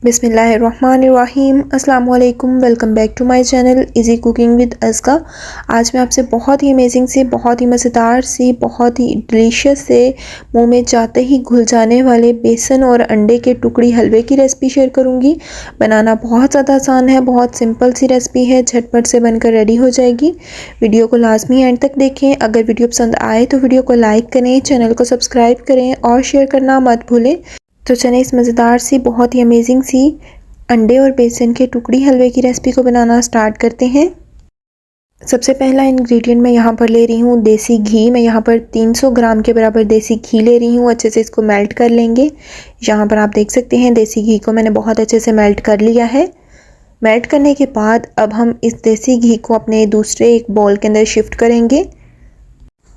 बिस्मिल्लाहिर्रहमानिर्रहीम। अस्सलाम वालेकुम। Welcome back to my channel easy cooking with Azka. आज मैं आपसे बहुत ही अमेजिंग से, बहुत ही मज़ेदार सी, बहुत ही डिलीशियस से, मुंह में जाते ही घुल जाने वाले बेसन और अंडे के टुकड़ी हलवे की रेसिपी शेयर करूंगी। बनाना बहुत ज़्यादा आसान है, बहुत सिंपल सी रेसिपी है, झटपट से बनकर रेडी हो जाएगी। वीडियो को लाजमी एंड तक देखें। अगर वीडियो पसंद आए तो वीडियो को लाइक करें, चैनल को सब्सक्राइब करें और शेयर करना मत भूलें। तो चलें इस मज़ेदार सी, बहुत ही अमेजिंग सी अंडे और बेसन के टुकड़ी हलवे की रेसिपी को बनाना स्टार्ट करते हैं। सबसे पहला इंग्रेडिएंट मैं यहाँ पर ले रही हूँ देसी घी। मैं यहाँ पर 300 ग्राम के बराबर देसी घी ले रही हूँ। अच्छे से इसको मेल्ट कर लेंगे। यहाँ पर आप देख सकते हैं देसी घी को मैंने बहुत अच्छे से मेल्ट कर लिया है। मेल्ट करने के बाद अब हम इस देसी घी को अपने दूसरे एक बाउल के अंदर शिफ्ट करेंगे।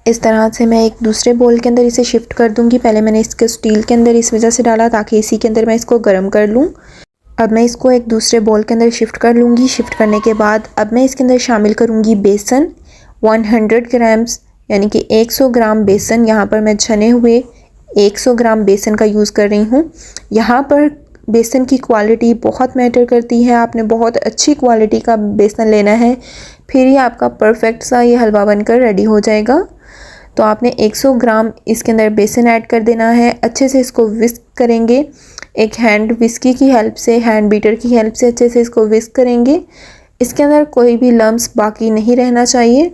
इस तरह से मैं एक दूसरे बोल के अंदर इसे शिफ्ट कर दूंगी। पहले मैंने इसके स्टील के अंदर इस वजह से डाला ताकि इसी के अंदर मैं इसको गर्म कर लूँ। अब मैं इसको एक दूसरे बोल के अंदर शिफ्ट कर लूँगी। शिफ्ट करने के बाद अब मैं इसके अंदर शामिल करूँगी बेसन 100 ग्राम्स, यानी कि 100 ग्राम बेसन। यहाँ पर मैं छने हुए 100 ग्राम बेसन का यूज़ कर रही हूँ। यहाँ पर बेसन की क्वालिटी बहुत मैटर करती है। आपने बहुत अच्छी क्वालिटी का बेसन लेना है, फिर ही आपका परफेक्ट सा ये हलवा बनकर रेडी हो जाएगा। तो आपने 100 ग्राम इसके अंदर बेसन ऐड कर देना है। अच्छे से इसको विस्क करेंगे। एक हैंड विस्की की हेल्प से, हैंड बीटर की हेल्प से अच्छे से इसको विस्क करेंगे। इसके अंदर कोई भी लम्स बाकी नहीं रहना चाहिए।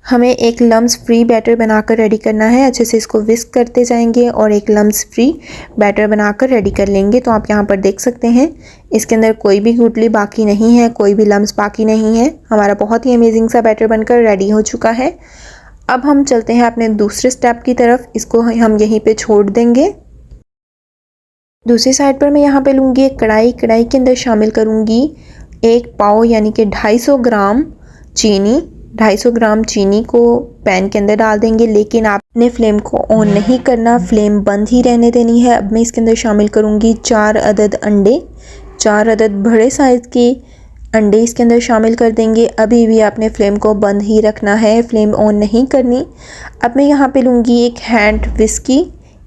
हमें एक लम्स फ्री बैटर बनाकर रेडी करना है। अच्छे से इसको विस्क करते जाएंगे और एक लम्स फ्री बैटर बनाकर रेडी कर लेंगे। तो आप यहाँ पर देख सकते हैं इसके अंदर कोई भी गुठली बाकी नहीं है, कोई भी लम्स बाकी नहीं है। हमारा बहुत ही अमेजिंग सा बैटर बनकर रेडी हो चुका है। अब हम चलते हैं अपने दूसरे स्टेप की तरफ। इसको हम यहीं पे छोड़ देंगे। दूसरी साइड पर मैं यहाँ पे लूँगी एक कढ़ाई। कढ़ाई के अंदर शामिल करूँगी 1 पाव यानी कि 250 ग्राम चीनी। 250 ग्राम चीनी को पैन के अंदर डाल देंगे, लेकिन आपने फ्लेम को ऑन नहीं करना, फ्लेम बंद ही रहने देनी है। अब मैं इसके अंदर शामिल करूँगी 4 अदद अंडे। 4 अदद बड़े साइज़ के अंडे इसके अंदर शामिल कर देंगे। अभी भी आपने फ्लेम को बंद ही रखना है, फ्लेम ऑन नहीं करनी। अब मैं यहाँ पे लूँगी एक हैंड विस्की।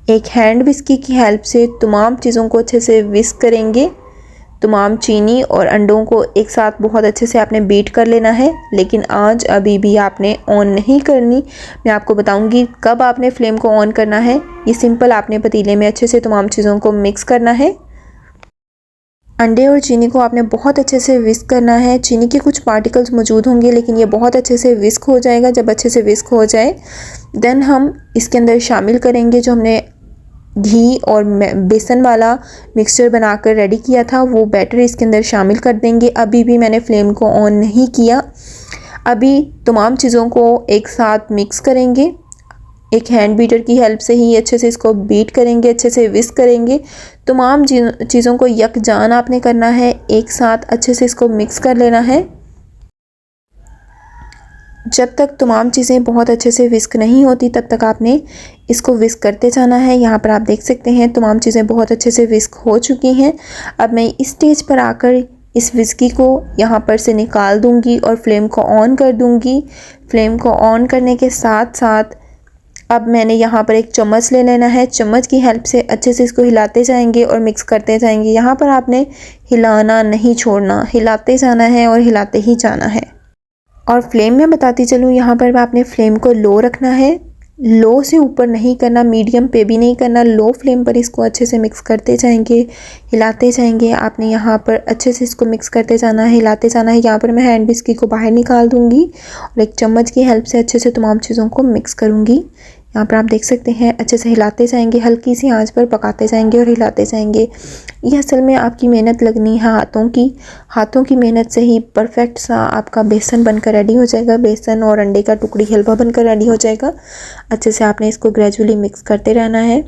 एक हैंड विस्की की हेल्प से तमाम चीज़ों को अच्छे से विस्क करेंगे। तमाम चीनी और अंडों को एक साथ बहुत अच्छे से आपने बीट कर लेना है, लेकिन आज अभी भी आपने ऑन नहीं करनी। मैं आपको बताऊंगी कब आपने फ्लेम को ऑन करना है। ये सिंपल, आपने पतीले में अच्छे से तमाम चीज़ों को मिक्स करना है। अंडे और चीनी को आपने बहुत अच्छे से विस्क करना है। चीनी के कुछ पार्टिकल्स मौजूद होंगे, लेकिन ये बहुत अच्छे से विस्क हो जाएगा। जब अच्छे से विस्क हो जाए देन हम इसके अंदर शामिल करेंगे जो हमने घी और बेसन वाला मिक्सचर बनाकर रेडी किया था, वो बैटर इसके अंदर शामिल कर देंगे। अभी भी मैंने फ्लेम को ऑन नहीं किया। अभी तमाम चीज़ों को एक साथ मिक्स करेंगे। एक हैंड बीटर की हेल्प से ही अच्छे से इसको बीट करेंगे, अच्छे से विस्क करेंगे। तमाम चीज़ों को यकजान आपने करना है, एक साथ अच्छे से इसको मिक्स कर लेना है। जब तक तमाम चीज़ें बहुत अच्छे से विस्क नहीं होती तब तक आपने इसको विस्क करते जाना है। यहाँ पर आप देख सकते हैं तमाम चीज़ें बहुत अच्छे से विस्क हो चुकी हैं। अब मैं इस स्टेज पर आकर इस विस्की को यहाँ पर से निकाल दूँगी और फ्लेम को ऑन कर दूँगी। फ्लेम को ऑन करने के साथ साथ अब मैंने यहाँ पर एक चम्मच ले लेना है। चम्मच की हेल्प से अच्छे से इसको हिलाते जाएंगे और मिक्स करते जाएंगे। यहाँ पर आपने हिलाना नहीं छोड़ना, हिलाते जाना है और हिलाते ही जाना है। और फ्लेम में बताती चलूँ, यहाँ पर आपने फ्लेम को लो रखना है। लो से ऊपर नहीं करना, मीडियम पे भी नहीं करना। लो फ्लेम पर इसको अच्छे से मिक्स करते जाएंगे, हिलाते जाएंगे। आपने यहाँ पर अच्छे से इसको मिक्स करते जाना है, हिलाते जाना है। यहाँ पर मैं हैंड विस्की को बाहर निकाल दूँगी और एक चम्मच की हेल्प से अच्छे से तमाम चीज़ों को मिक्स करूँगी। यहाँ पर आप देख सकते हैं अच्छे से हिलाते जाएंगे, हल्की सी आंच पर पकाते जाएंगे और हिलाते जाएंगे। ये असल में आपकी मेहनत लगनी है, हाथों की मेहनत से ही परफेक्ट सा आपका बेसन बनकर रेडी हो जाएगा। बेसन और अंडे का टुकड़ी हलवा बनकर रेडी हो जाएगा। अच्छे से आपने इसको ग्रेजुअली मिक्स करते रहना है।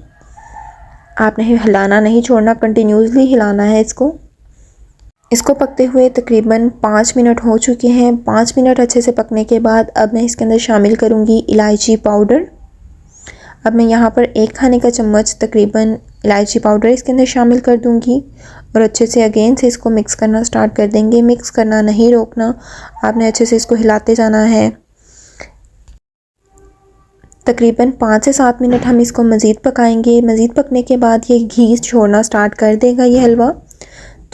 आपने हिलाना नहीं छोड़ना, कंटिन्यूसली हिलाना है इसको पकते हुए तकरीबन 5 मिनट हो चुके हैं। 5 मिनट अच्छे से पकने के बाद अब मैं इसके अंदर शामिल करूँगी इलायची पाउडर। अब मैं यहाँ पर 1 खाने का चम्मच तकरीबन इलायची पाउडर इसके अंदर शामिल कर दूँगी और अच्छे से अगेन से इसको मिक्स करना स्टार्ट कर देंगे। मिक्स करना नहीं रोकना, आपने अच्छे से इसको हिलाते जाना है। तकरीबन 5 से 7 मिनट हम इसको मज़ीद पकाएंगे। मज़ीद पकने के बाद ये घी छोड़ना स्टार्ट कर देगा ये हलवा।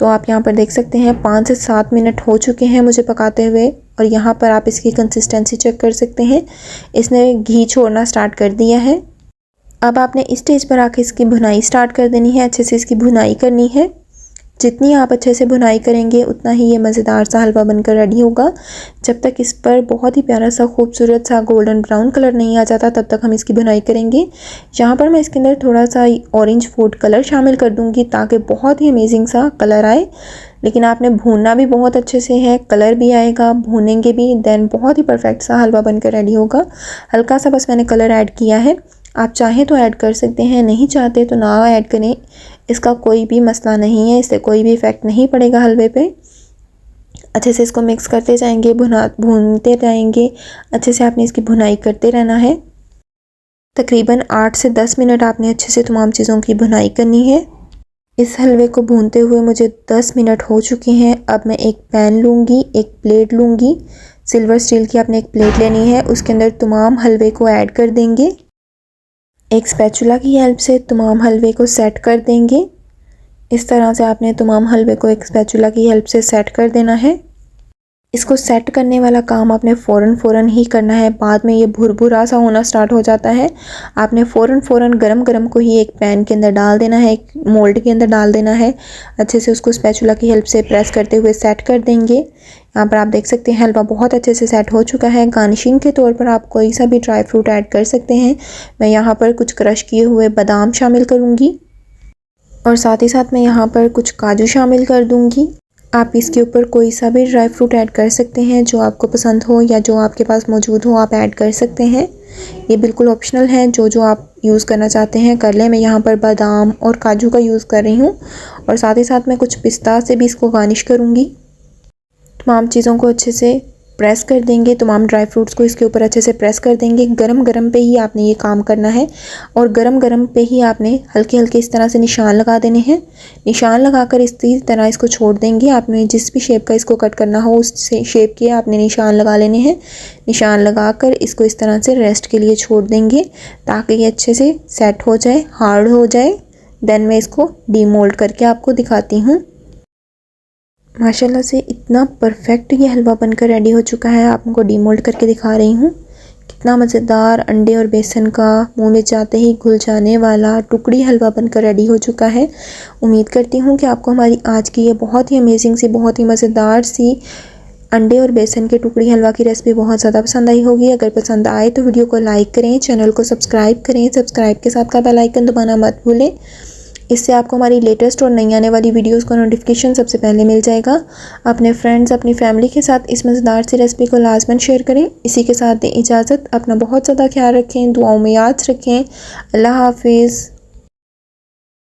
तो आप यहाँ पर देख सकते हैं 5 से 7 मिनट हो चुके हैं मुझे पकाते हुए, और यहाँ पर आप इसकी कंसिस्टेंसी चेक कर सकते हैं। इसने घी छोड़ना स्टार्ट कर दिया है। अब आपने इस स्टेज पर आके इसकी भुनाई स्टार्ट कर देनी है, अच्छे से इसकी भुनाई करनी है। जितनी आप अच्छे से भुनाई करेंगे उतना ही ये मज़ेदार सा हलवा बनकर रेडी होगा। जब तक इस पर बहुत ही प्यारा सा खूबसूरत सा गोल्डन ब्राउन कलर नहीं आ जाता तब तक हम इसकी भुनाई करेंगे। यहाँ पर मैं इसके अंदर थोड़ा सा ऑरेंज फूड कलर शामिल कर दूँगी ताकि बहुत ही अमेजिंग सा कलर आए। लेकिन आपने भूनना भी बहुत अच्छे से है, कलर भी आएगा, भूनेंगे भी, देन बहुत ही परफेक्ट सा हलवा बनकर रेडी होगा। हल्का सा बस मैंने कलर ऐड किया है, आप चाहें तो ऐड कर सकते हैं, नहीं चाहते तो ना ऐड करें, इसका कोई भी मसला नहीं है, इससे कोई भी इफ़ेक्ट नहीं पड़ेगा हलवे पे। अच्छे से इसको मिक्स करते जाएंगे, भूनते जाएंगे, अच्छे से आपने इसकी भुनाई करते रहना है। तकरीबन 8 से 10 मिनट आपने अच्छे से तमाम चीज़ों की भुनाई करनी है। इस हलवे को भूनते हुए मुझे 10 मिनट हो चुके हैं। अब मैं एक पैन लूँगी, एक प्लेट लूँगी, सिल्वर स्टील की आपने एक प्लेट लेनी है, उसके अंदर तमाम हलवे को ऐड कर देंगे। एक स्पैचुला की हेल्प से तमाम हलवे को सेट कर देंगे। इस तरह से आपने तमाम हलवे को एक स्पैचुला की हेल्प से सेट कर देना है। इसको सेट करने वाला काम आपने फ़ौरन ही करना है, बाद में ये भुरभुरा सा होना स्टार्ट हो जाता है। आपने फ़ौरन गरम को ही एक पैन के अंदर डाल देना है, एक मोल्ड के अंदर डाल देना है। अच्छे से उसको स्पैचुला की हेल्प से प्रेस करते हुए सेट कर देंगे। यहाँ पर आप देख सकते हैं हलवा बहुत अच्छे से सेट हो चुका है। गार्निशिंग के तौर पर आप कोई सा भी ड्राई फ्रूट ऐड कर सकते हैं। मैं यहाँ पर कुछ क्रश किए हुए बादाम शामिल करूँगी और साथ ही साथ मैं यहाँ पर कुछ काजू शामिल कर दूँगी। आप इसके ऊपर कोई सा भी ड्राई फ्रूट ऐड कर सकते हैं जो आपको पसंद हो या जो आपके पास मौजूद हो, आप ऐड कर सकते हैं। ये बिल्कुल ऑप्शनल है, जो आप यूज़ करना चाहते हैं कर लें। मैं यहाँ पर बादाम और काजू का यूज़ कर रही हूँ और साथ ही साथ मैं कुछ पिस्ता से भी इसको गार्निश करूँगी। तमाम चीज़ों को अच्छे से प्रेस कर देंगे, तमाम ड्राई फ्रूट्स को इसके ऊपर अच्छे से प्रेस कर देंगे। गरम पे ही आपने ये काम करना है और गरम पे ही आपने हल्के इस तरह से निशान लगा देने हैं। निशान लगाकर इसी तरह इसको छोड़ देंगे। आपने जिस भी शेप का इसको कट करना हो उस शेप के आपने निशान लगा लेने हैं। निशान लगाकर इसको इस तरह से रेस्ट के लिए छोड़ देंगे ताकि ये अच्छे से सेट हो जाए, हार्ड हो जाए। देन मैं इसको डीमोल्ड करके आपको दिखाती हूँ। माशाल्लाह से इतना परफेक्ट ये हलवा बनकर रेडी हो चुका है। आपको डीमोल्ड करके दिखा रही हूँ। कितना मज़ेदार अंडे और बेसन का मुंह में जाते ही घुल जाने वाला टुकड़ी हलवा बनकर रेडी हो चुका है। उम्मीद करती हूँ कि आपको हमारी आज की ये बहुत ही अमेजिंग सी, बहुत ही मज़ेदार सी अंडे और बेसन के टुकड़ी हलवा की रेसिपी बहुत ज़्यादा पसंद आई होगी। अगर पसंद आए तो वीडियो को लाइक करें, चैनल को सब्सक्राइब करें, सब्सक्राइब के साथ का बेल आइकन दबाना मत भूलें। इससे आपको हमारी लेटेस्ट और नई आने वाली वीडियोस का नोटिफिकेशन सबसे पहले मिल जाएगा। अपने फ्रेंड्स, अपनी फैमिली के साथ इस मज़ेदार सी रेसिपी को लाजमन शेयर करें। इसी के साथ दें इजाज़त। अपना बहुत ज़्यादा ख्याल रखें, दुआओं में याद रखें। अल्लाह हाफिज़।